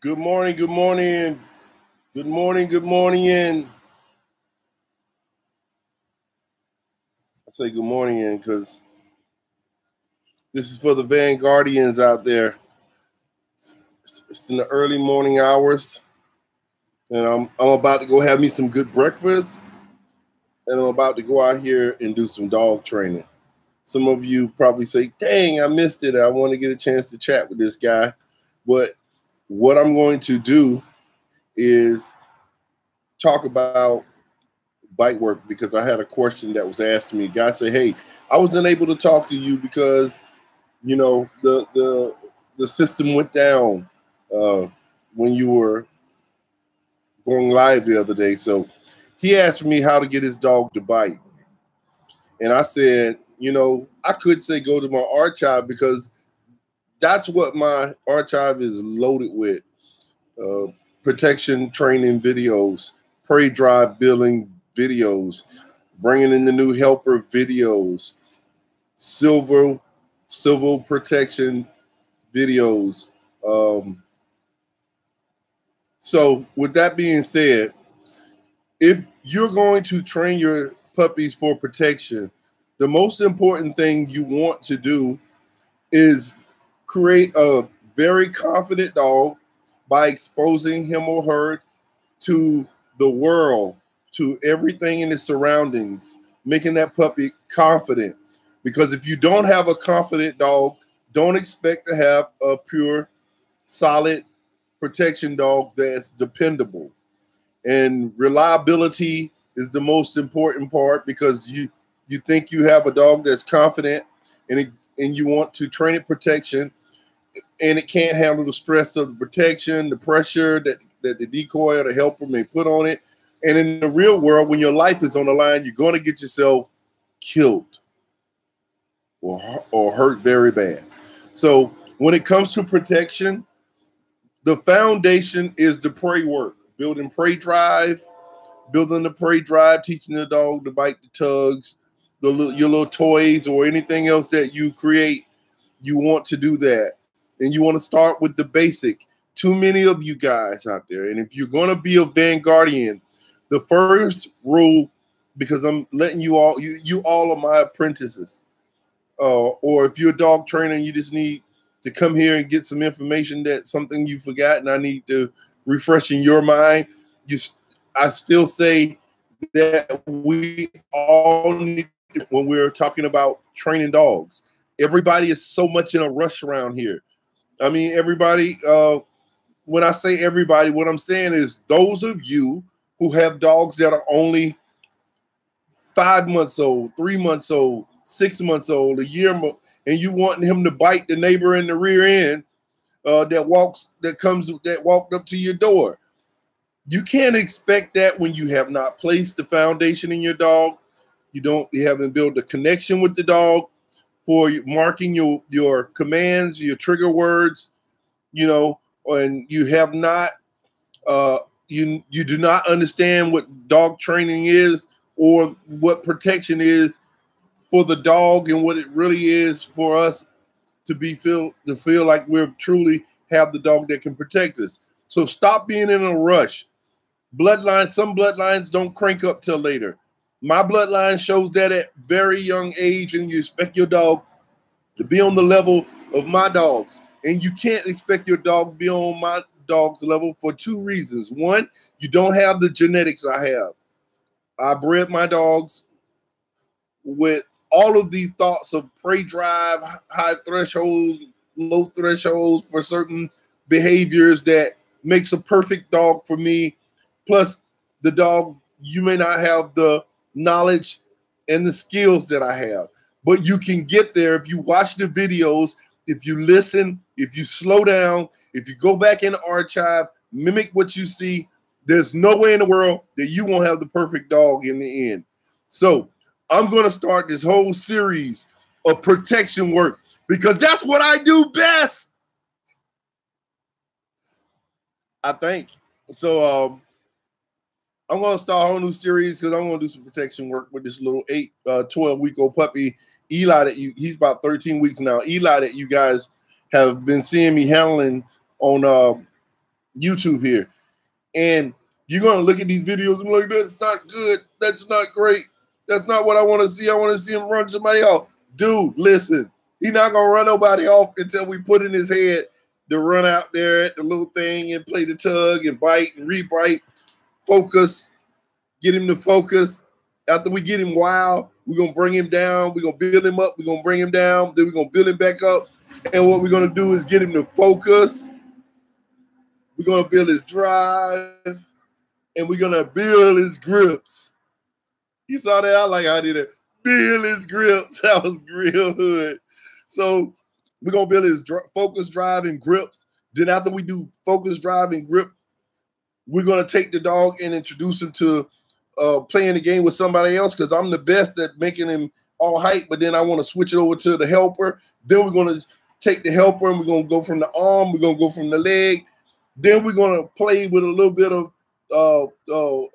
Good morning, good morning, good morning, good morning. I say good morning because this is for the Vanguardians out there. It's in the early morning hours, and I'm about to go have me some good breakfast, and I'm about to go out here and do some dog training. Some of you probably say, dang, I missed it. I want to get a chance to chat with this guy. But what I'm going to do is talk about bite work because I had a question that was asked to me. A guy said, hey, I wasn't able to talk to you because, you know, the system went down when you were going live the other day. So he asked me how to get his dog to bite. And I said, you know, I could say go to my archive because that's what my archive is loaded with. Protection training videos, prey drive billing videos, bringing in the new helper videos, civil protection videos. So with that being said, if you're going to train your puppies for protection, the most important thing you want to do is create a very confident dog by exposing him or her to the world, to everything in its surroundings, making that puppy confident. Because if you don't have a confident dog, don't expect to have a pure, solid protection dog that's dependable. And reliability is the most important part because you think you have a dog that's confident and you want to train it protection, and it can't handle the stress of the protection, the pressure that the decoy or the helper may put on it. And in the real world, when your life is on the line, you're going to get yourself killed or hurt very bad. So when it comes to protection, the foundation is the prey work, building prey drive, teaching the dog to bite the tugs, your little toys or anything else that you create. You want to do that. And you want to start with the basic. Too many of you guys out there. And if you're going to be a Vanguardian, the first rule, because I'm letting you all are my apprentices. Or if you're a dog trainer and you just need to come here and get some information that something you forgot and I need to refresh in your mind, I still say that we all need to, when we're talking about training dogs. Everybody is so much in a rush around here. I mean, everybody, when I say everybody, what I'm saying is those of you who have dogs that are only 5 months old, 3 months old, 6 months old, a year, and you want him to bite the neighbor in the rear end that walked up to your door. You can't expect that when you have not placed the foundation in your dog. You haven't built a connection with the dog for marking your commands, your trigger words, you know, and you have not, you do not understand what dog training is or what protection is for the dog and what it really is for us to feel like we truly have the dog that can protect us. So stop being in a rush. Some bloodlines don't crank up till later. My bloodline shows that at very young age, and you expect your dog to be on the level of my dogs. And you can't expect your dog to be on my dog's level for two reasons. One, you don't have the genetics I have. I bred my dogs with all of these thoughts of prey drive, high thresholds, low thresholds for certain behaviors that makes a perfect dog for me. Plus, the dog, you may not have the knowledge and the skills that I have, but you can get there if you watch the videos, if you listen, if you slow down, if you go back in the archive, mimic what you see. There's no way in the world that you won't have the perfect dog in the end. So I'm going to start this whole series of protection work because that's what I do best, I think. So I'm going to start a whole new series because I'm going to do some protection work with this little 12-week-old puppy, Eli, he's about 13 weeks now. Eli that you guys have been seeing me handling on YouTube here, and you're gonna look at these videos and be like, that's not good, that's not great, that's not what I want to see. I want to see him run somebody off. Dude, listen, he's not gonna run nobody off until we put in his head to run out there at the little thing and play the tug and bite and re-bite, focus, get him to focus. After we get him wild, we're going to bring him down. We're going to build him up. We're going to bring him down. Then we're going to build him back up. And what we're going to do is get him to focus. We're going to build his drive. And we're going to build his grips. You saw that? I like how I did it. Build his grips. That was real hood. So we're going to build his focus, drive, and grips. Then after we do focus, drive, and grip, we're going to take the dog and introduce him to playing the game with somebody else, because I'm the best at making him all hype, but then I want to switch it over to the helper. Then we're going to take the helper and we're going to go from the arm, we're going to go from the leg. Then we're going to play with a little bit of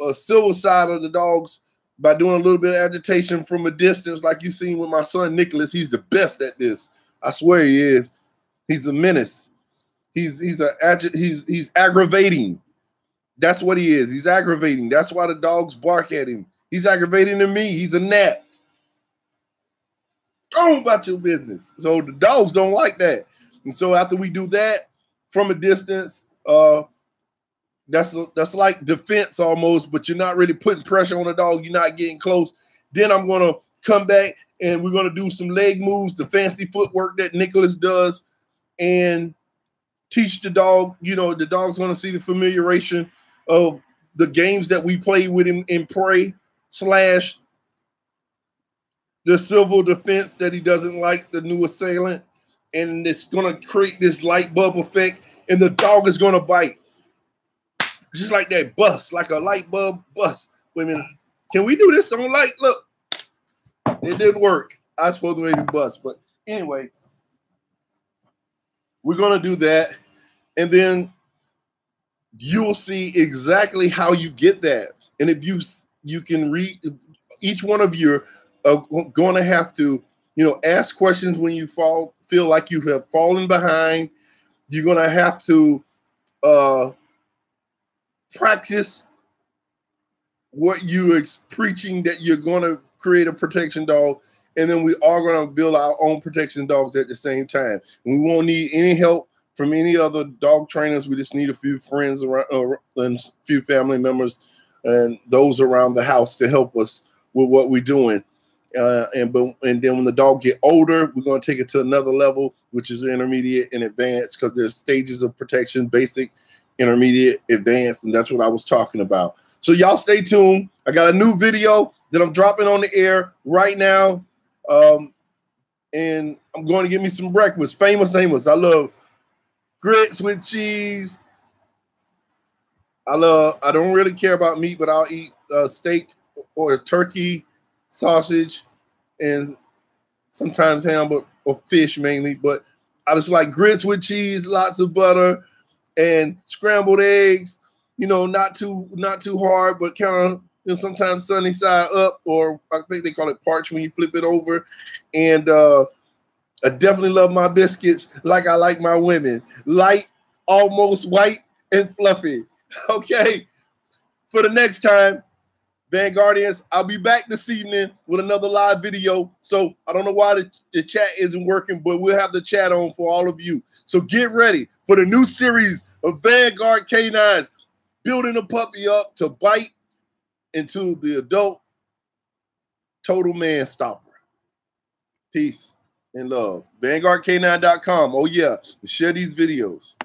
a civil side of the dogs by doing a little bit of agitation from a distance, like you've seen with my son Nicholas. He's the best at this. I swear he is. He's a menace. He's aggravating. That's what he is. He's aggravating. That's why the dogs bark at him. He's aggravating to me. He's a gnat. Go on about your business. So the dogs don't like that. And so after we do that from a distance, that's like defense almost, but you're not really putting pressure on the dog. You're not getting close. Then I'm going to come back and we're going to do some leg moves, the fancy footwork that Nicholas does, and teach the dog. You know, the dog's going to see the familiarization of the games that we play with him in prey / the civil defense that he doesn't like the new assailant. And it's going to create this light bulb effect, and the dog is going to bite. Just like that bust, like a light bulb bust. Wait a minute. Can we do this on light? Look, it didn't work. I was supposed to make it bust. But anyway, we're going to do that. And then you'll see exactly how you get that. And if you can read, each one of you are going to have to, ask questions when you feel like you have fallen behind. You're going to have to practice what you're preaching, that you're going to create a protection dog. And then we are going to build our own protection dogs at the same time. And we won't need any help from any other dog trainers. We just need a few friends around, and a few family members and those around the house to help us with what we're doing. And then when the dog get older, we're going to take it to another level, which is intermediate and advanced, because there's stages of protection: basic, intermediate, advanced, and that's what I was talking about. So y'all stay tuned. I got a new video that I'm dropping on the air right now, and I'm going to get me some breakfast. Famous Amos. I love grits with cheese. I don't really care about meat, but I'll eat steak or turkey, sausage, and sometimes ham, or fish mainly. But I just like grits with cheese, lots of butter, and scrambled eggs. Not too hard, but kind of sometimes sunny side up, or I think they call it parch when you flip it over. And I definitely love my biscuits like I like my women, light, almost white, and fluffy. Okay, for the next time, Vanguardians, I'll be back this evening with another live video. So I don't know why the chat isn't working, but we'll have the chat on for all of you. So get ready for the new series of Vanguard Canines, building a puppy up to bite into the adult total man stopper. Peace and love. VanguardK9.com. Oh yeah, share these videos.